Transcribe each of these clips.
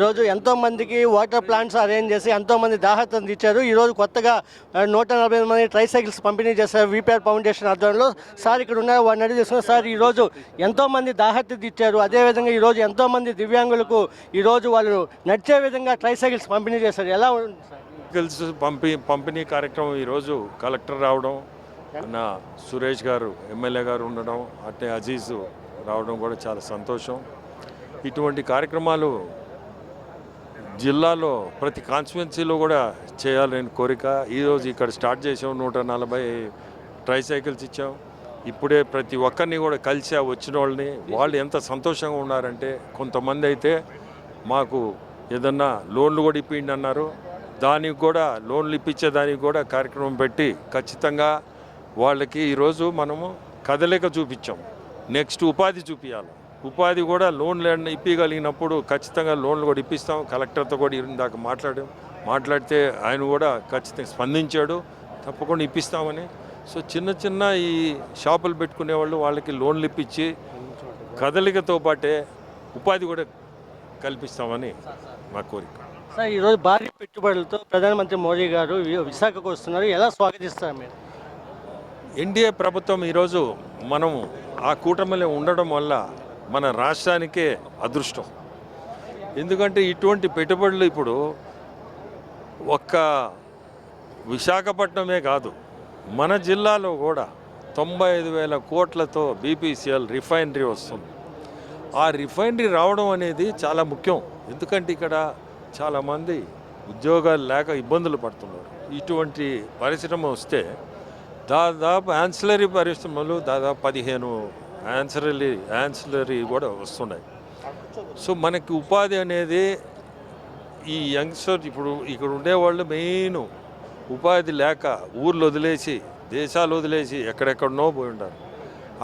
ఈరోజు ఎంతోమందికి water plants arrange చేసి ఎంతోమంది దాహతం తీర్చారు. ఈరోజు కొత్తగా 140 మంది ట్రైసైకిల్స్ పంపిణీ చేశారు విపిఆర్ ఫౌండేషన్ ఆధ్వర్యంలో. సార్ ఇక్కడ ఉన్నారు, వాడిని అడిగి తీసుకున్నారు. సార్ ఈరోజు ఎంతోమంది దాహత్య తీర్చారు, అదేవిధంగా ఈరోజు ఎంతోమంది దివ్యాంగులకు ఈరోజు వాళ్ళు నడిచే విధంగా ట్రైసైకిల్స్ పంపిణీ చేశారు. ఎలా ఉంది సార్ పంపిణీ కార్యక్రమం? ఈరోజు కలెక్టర్ రావడం, నా సురేష్ గారు ఎమ్మెల్యే గారు ఉండడం, అట్టే అజీజ్ రావడం కూడా చాలా సంతోషం. ఇటువంటి కార్యక్రమాలు జిల్లాలో ప్రతి కాన్స్టిట్యున్సీలో కూడా చేయాలని కోరిక. ఈరోజు ఇక్కడ స్టార్ట్ చేసాం, 140 ట్రైసైకిల్స్ ఇచ్చాం. ఇప్పుడే ప్రతి ఒక్కరిని కూడా కలిసి వచ్చిన వాళ్ళని వాళ్ళు ఎంత సంతోషంగా ఉన్నారంటే, కొంతమంది అయితే మాకు ఏదన్నా లోన్లు కూడా ఇప్పిండి అన్నారు. దానికి కూడా లోన్లు ఇప్పించేదానికి కూడా కార్యక్రమం పెట్టి ఖచ్చితంగా వాళ్ళకి ఈరోజు మనము కదలిక చూపించాం. నెక్స్ట్ ఉపాధి చూపించాలి. ఉపాధి కూడా లోన్లు ఇప్పగలిగినప్పుడు ఖచ్చితంగా లోన్లు కూడా ఇప్పిస్తాం. కలెక్టర్తో కూడా ఇందాక మాట్లాడితే ఆయన కూడా ఖచ్చితంగా స్పందించాడు, తప్పకుండా ఇప్పిస్తామని. సో చిన్న చిన్న ఈ షాపులు పెట్టుకునే వాళ్ళు వాళ్ళకి లోన్లు ఇప్పించి కదలికతో పాటే ఉపాధి కూడా కల్పిస్తామని మా కోరిక. సార్ ఈరోజు భారీ పెట్టుబడులతో ప్రధానమంత్రి మోడీ గారు విశాఖకు వస్తున్నారు, ఎలా స్వాగతిస్తారు మీరు? ఎన్డీఏ ప్రభుత్వం ఈరోజు మనము ఆ కూటమిలో ఉండడం వల్ల మన రాష్ట్రానికే అదృష్టం. ఎందుకంటే ఇటువంటి పెట్టుబడులు ఇప్పుడు ఒక్క విశాఖపట్నమే కాదు, మన జిల్లాలో కూడా 95,000 కోట్లతో బీపీసీఎల్ రిఫైనరీ వస్తుంది. ఆ రిఫైనరీ రావడం అనేది చాలా ముఖ్యం. ఎందుకంటే ఇక్కడ చాలామంది ఉద్యోగాలు లేక ఇబ్బందులు పడుతున్నారు. ఇటువంటి పరిశ్రమ వస్తే దాదాపు యాన్సిలరీ పరిశ్రమలు దాదాపు 15 యాన్సిలరీ కూడా వస్తున్నాయి. సో మనకి ఉపాధి అనేది ఈ యంగ్స్టర్ ఇప్పుడు ఇక్కడ ఉండేవాళ్ళు మెయిన్ ఉపాధి లేక ఊర్లు వదిలేసి దేశాలు వదిలేసి ఎక్కడెక్కడనో పోయి ఉంటారు.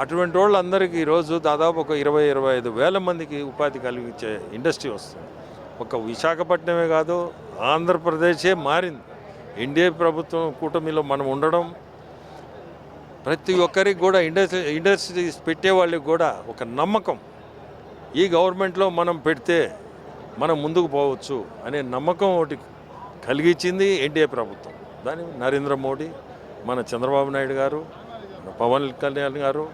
అటువంటి వాళ్ళందరికీ ఈరోజు దాదాపు ఒక 20-25 వేల మందికి ఉపాధి కలిగించే ఇండస్ట్రీ వస్తుంది. ఒక విశాఖపట్నమే కాదు, ఆంధ్రప్రదేశే మారింది. ఎన్డీఏ ప్రభుత్వం కూటమిలో మనం ఉండడం ప్రతి ఒక్కరికి కూడా ఇండస్ట్రీస్ పెట్టే వాళ్ళకి కూడా ఒక నమ్మకం, ఈ గవర్నమెంట్లో మనం పెడితే మనం ముందుకు పోవచ్చు అనే నమ్మకం ఒకటి కలిగించింది ఎన్డీఏ ప్రభుత్వం. దాని నరేంద్ర మోడీ, మన చంద్రబాబు నాయుడు గారు, మన పవన్ కళ్యాణ్ గారు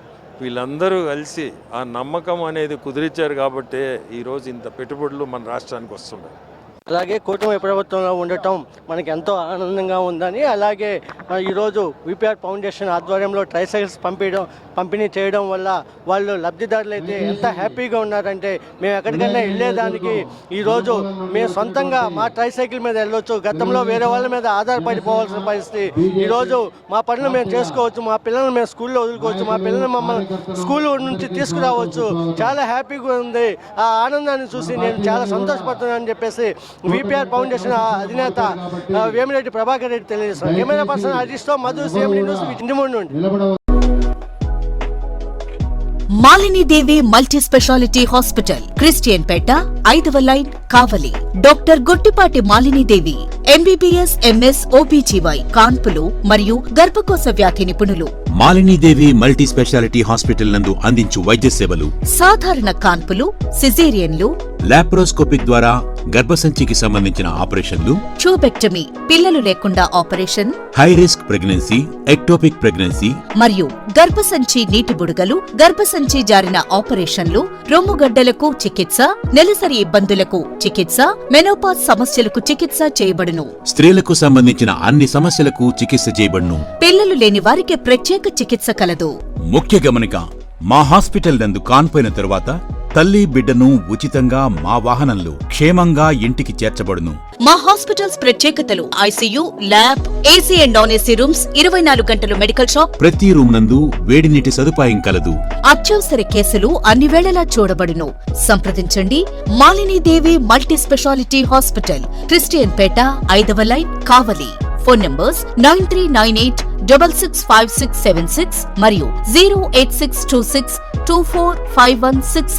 వీళ్ళందరూ కలిసి ఆ నమ్మకం అనేది కుదిరించారు. కాబట్టి ఈరోజు ఇంత పెట్టుబడులు మన రాష్ట్రానికి వస్తున్నాయి. అలాగే కూటమి ప్రభుత్వంలో ఉండటం మనకి ఎంతో ఆనందంగా ఉందని, అలాగే ఈరోజు విపిఆర్ ఫౌండేషన్ ఆధ్వర్యంలో ట్రైసైకిల్స్ పంపిణీ చేయడం వల్ల వాళ్ళు లబ్ధిదారులు అయితే ఎంత హ్యాపీగా ఉన్నారంటే, మేము ఎక్కడికైనా వెళ్ళేదానికి ఈరోజు మేము సొంతంగా మా ట్రైసైకిల్ మీద వెళ్ళొచ్చు. గతంలో వేరే వాళ్ళ మీద ఆధారపడిపోవాల్సిన పరిస్థితి. ఈరోజు మా పనులు మేము చేసుకోవచ్చు, మా పిల్లల్ని మేము స్కూల్లో వదులుకోవచ్చు, మా పిల్లల్ని మమ్మల్ని స్కూల్ నుంచి తీసుకురావచ్చు. చాలా హ్యాపీగా ఉంది. ఆ ఆనందాన్ని చూసి నేను చాలా సంతోషపడుతున్నానని చెప్పేసి విపిఆర్ ఫౌండేషన్ అధినేత వేమిరెడ్డి ప్రభాకర్ రెడ్డి తెలియజేస్తున్నారు. కెమెరా పర్సన్ హరీష్తో మధు, సిఎండి న్యూస్, ఇంటిమూడి నుండి. Malini Devi multi speciality hospital, Christian Peta, 5వ line, Kavali. Doctor Gottipati Malini Devi, MBBS, MS, OBGY, కాన్పులు మరియు గర్భకోశ వ్యాధి నిపుణులు. మాలినీదేవి మల్టీ స్పెషాలిటీ హాస్పిటల్ నందు అందించు వైద్య సేవలు: సాధారణ కాన్పులు, సిజేరియన్లు, లాప్రోస్కోపిక్ ద్వారా గర్భసంచికి సంబంధించిన ఆపరేషన్లు, ట్యూబెక్టమీ, పిల్లలు లేకుండా operation, high risk pregnancy, ectopic pregnancy మరియు గర్భసంచి నీటి బుడగలు, గర్భసంచి జారిన ఆపరేషన్లు, రొమ్ముగడ్డలకు చికిత్స, నెలసరి ఇబ్బందులకు చికిత్స, మెనోపాజ్ సమస్యలకు చికిత్స చేయబడును. స్త్రీలకు సంబంధించిన అన్ని సమస్యలకు చికిత్స చేయబడును. పిల్లలు లేని వారికి ప్రత్యేక చికిత్స కలదు. ముఖ్య గమనిక: మా హాస్పిటల్ నందు కాన్పోయిన తరువాత తల్లి బిడ్డను ఉచితంగా మా వాహనంలో క్షేమంగా ఇంటికి చేర్చబడును. మా హాస్పిటల్స్ ప్రత్యేకతలు: ICU, lab, AC and non AC rooms, 24 గంటలు మెడికల్ షాప్, ప్రతి రూమ్ నందు వేడి నీటి సదుపాయం కలదు. అత్యవసర కేసులు అన్ని వేళలా చూడబడును. సంప్రదించండి. Malini Devi multi speciality hospital, Christian Peta, 5వ లైన్, కావలి. ఫోన్ నంబర్స్ 9398665676 మరియు 08626245167.